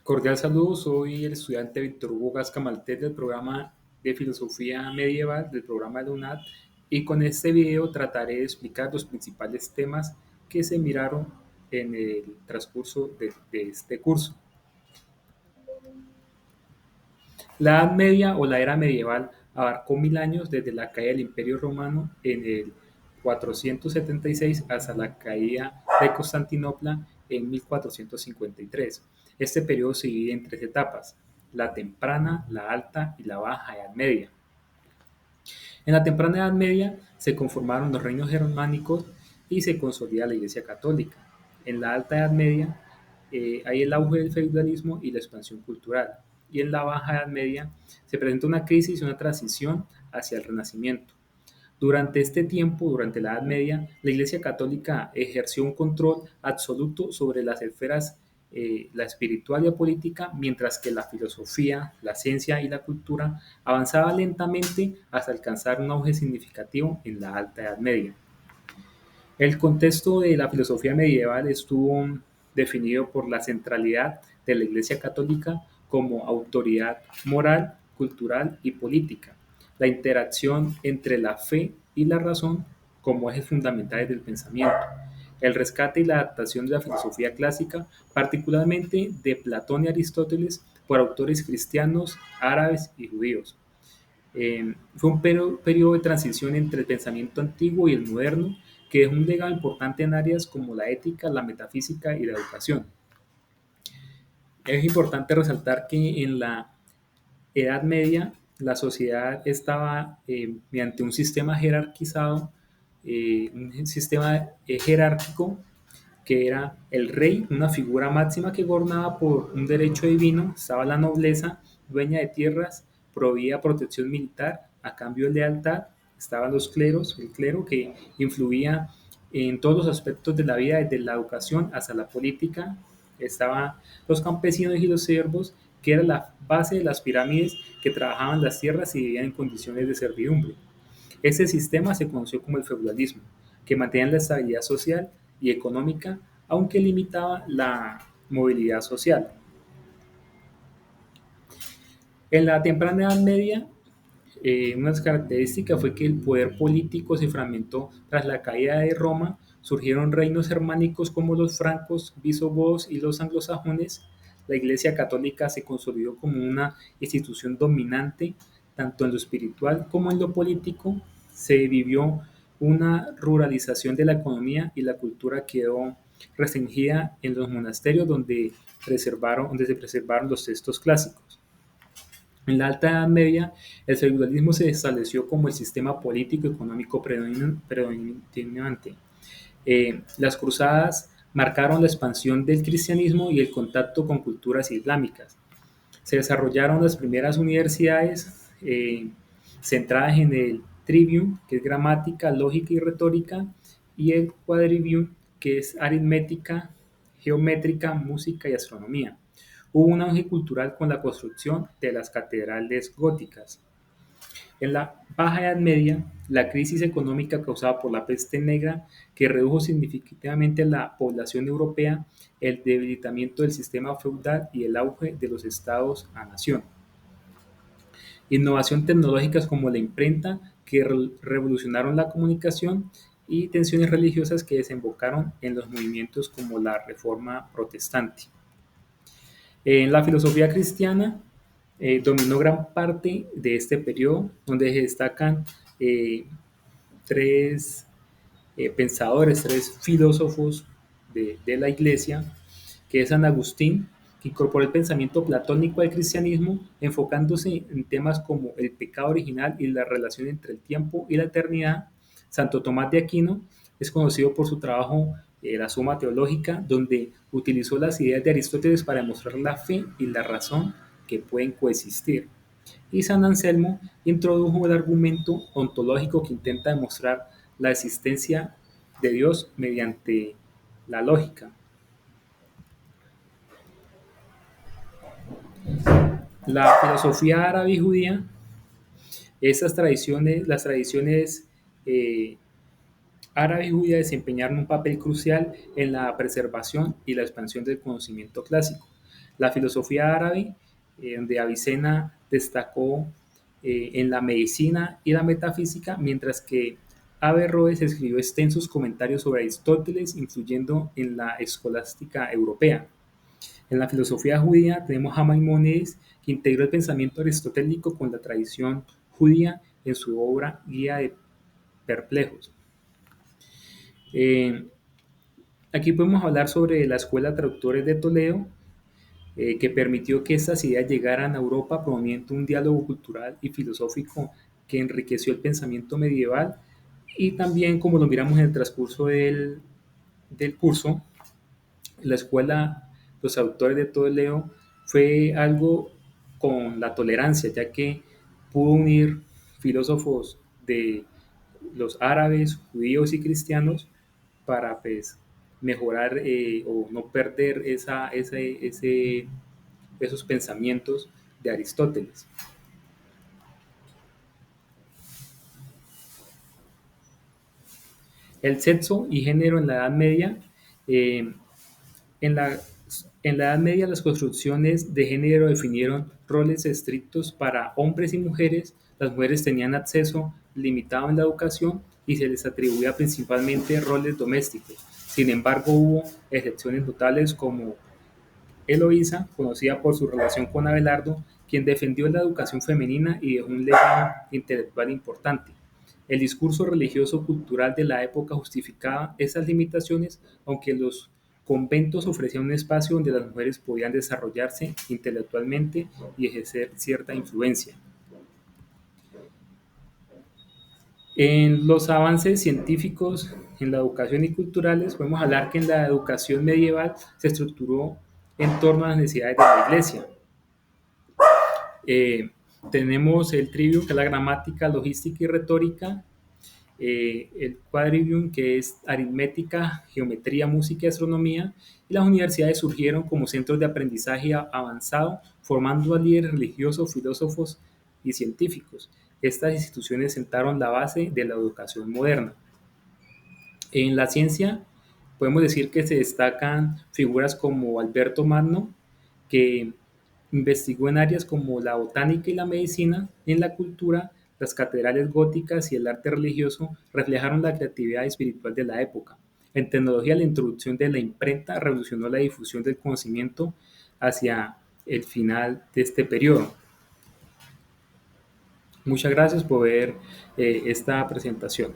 Cordial saludo, soy el estudiante Víctor Hugo Gasca Maltés del programa de Filosofía Medieval del programa de la UNAD y con este video trataré de explicar los principales temas que se miraron en el transcurso de este curso. La Edad Media o la Era Medieval abarcó 1000 años desde la caída del Imperio Romano en el 476 hasta la caída de Constantinopla en 1453. Este periodo se divide en tres etapas: la temprana, la alta y la baja Edad Media. En la temprana Edad Media se conformaron los reinos germánicos y se consolida la Iglesia Católica. En la Alta Edad Media hay el auge del feudalismo y la expansión cultural. Y en la Baja Edad Media se presenta una crisis y una transición hacia el Renacimiento. Durante este tiempo, durante la Edad Media, la Iglesia Católica ejerció un control absoluto sobre las esferas, la espiritual y la política, mientras que la filosofía, la ciencia y la cultura avanzaba lentamente hasta alcanzar un auge significativo en la Alta Edad Media. El contexto de la filosofía medieval estuvo definido por la centralidad de la Iglesia Católica como autoridad moral, cultural y política, la interacción entre la fe y la razón como ejes fundamentales del pensamiento, el rescate y la adaptación de la filosofía clásica, particularmente de Platón y Aristóteles, por autores cristianos, árabes y judíos. Fue un periodo de transición entre el pensamiento antiguo y el moderno, que dejó un legado importante en áreas como la ética, la metafísica y la educación. Es importante resaltar que en la Edad Media la sociedad estaba mediante un sistema jerarquizado, un sistema jerárquico que era el rey, una figura máxima que gobernaba por un derecho divino. Estaba la nobleza, dueña de tierras, proveía protección militar a cambio de lealtad. Estaban los cleros, el clero que influía en todos los aspectos de la vida, desde la educación hasta la política. Estaban los campesinos y los siervos, que era la base de las pirámides, que trabajaban las tierras y vivían en condiciones de servidumbre. Este sistema se conoció como el feudalismo, que mantenía la estabilidad social y económica, aunque limitaba la movilidad social. En la temprana Edad Media, una característica fue que el poder político se fragmentó tras la caída de Roma. Surgieron reinos germánicos como los francos, visigodos y los anglosajones. La Iglesia Católica se consolidó como una institución dominante tanto en lo espiritual como en lo político. Se vivió una ruralización de la economía y la cultura quedó restringida en los monasterios donde se preservaron los textos clásicos. En la Alta Edad Media, el feudalismo se estableció como el sistema político-económico predominante. Las cruzadas marcaron la expansión del cristianismo y el contacto con culturas islámicas. Se desarrollaron las primeras universidades centradas en el trivium, que es gramática, lógica y retórica, y el quadrivium, que es aritmética, geométrica, música y astronomía. Hubo un auge cultural con la construcción de las catedrales góticas. En la Baja Edad Media, la crisis económica causada por la peste negra, que redujo significativamente la población europea, el debilitamiento del sistema feudal y el auge de los estados a nación. Innovaciones tecnológicas como la imprenta, que revolucionaron la comunicación, y tensiones religiosas que desembocaron en los movimientos como la Reforma Protestante. En la filosofía cristiana dominó gran parte de este periodo, donde se destacan eh, tres pensadores, tres filósofos de la iglesia, que es San Agustín, que incorporó el pensamiento platónico al cristianismo, enfocándose en temas como el pecado original y la relación entre el tiempo y la eternidad. Santo Tomás de Aquino es conocido por su trabajo La Suma Teológica, donde utilizó las ideas de Aristóteles para demostrar la fe y la razón que pueden coexistir. Y San Anselmo introdujo el argumento ontológico, que intenta demostrar la existencia de Dios mediante la lógica. La filosofía árabe y judía, las tradiciones eh, árabe y judía desempeñaron un papel crucial en la preservación y la expansión del conocimiento clásico. La filosofía árabe, donde Avicena destacó en la medicina y la metafísica, mientras que Averroes escribió extensos comentarios sobre Aristóteles, influyendo en la escolástica europea. En la filosofía judía tenemos a Maimónides, que integró el pensamiento aristotélico con la tradición judía en su obra Guía de Perplejos. Eh, Aquí podemos hablar sobre la Escuela de Traductores de Toledo, que permitió que estas ideas llegaran a Europa, promoviendo un diálogo cultural y filosófico que enriqueció el pensamiento medieval. Y también, como lo miramos en el transcurso del curso, la escuela, los autores de Toledo, fue algo con la tolerancia, ya que pudo unir filósofos de los árabes, judíos y cristianos para pues, mejorar o no perder esos pensamientos de Aristóteles. El sexo y género en la Edad Media. eh, en, la, en la Edad Media las construcciones de género definieron roles estrictos para hombres y mujeres. Las mujeres tenían acceso limitado en la educación y se les atribuía principalmente roles domésticos. Sin embargo, hubo excepciones notables como Eloísa, conocida por su relación con Abelardo, quien defendió la educación femenina y dejó un legado intelectual importante. El discurso religioso-cultural de la época justificaba esas limitaciones, aunque los conventos ofrecían un espacio donde las mujeres podían desarrollarse intelectualmente y ejercer cierta influencia. En los avances científicos, en la educación y culturales, podemos hablar que en la educación medieval se estructuró en torno a las necesidades de la iglesia. Eh, Tenemos el trivium, que es la gramática, logística y retórica, el quadrivium, que es aritmética, geometría, música y astronomía, y las universidades surgieron como centros de aprendizaje avanzado, formando a líderes religiosos, filósofos y científicos. Estas instituciones sentaron la base de la educación moderna. En la ciencia podemos decir que se destacan figuras como Alberto Magno, que investigó en áreas como la botánica y la medicina. En la cultura, las catedrales góticas y el arte religioso reflejaron la creatividad espiritual de la época. En tecnología, la introducción de la imprenta revolucionó la difusión del conocimiento hacia el final de este periodo. Muchas gracias por ver esta presentación.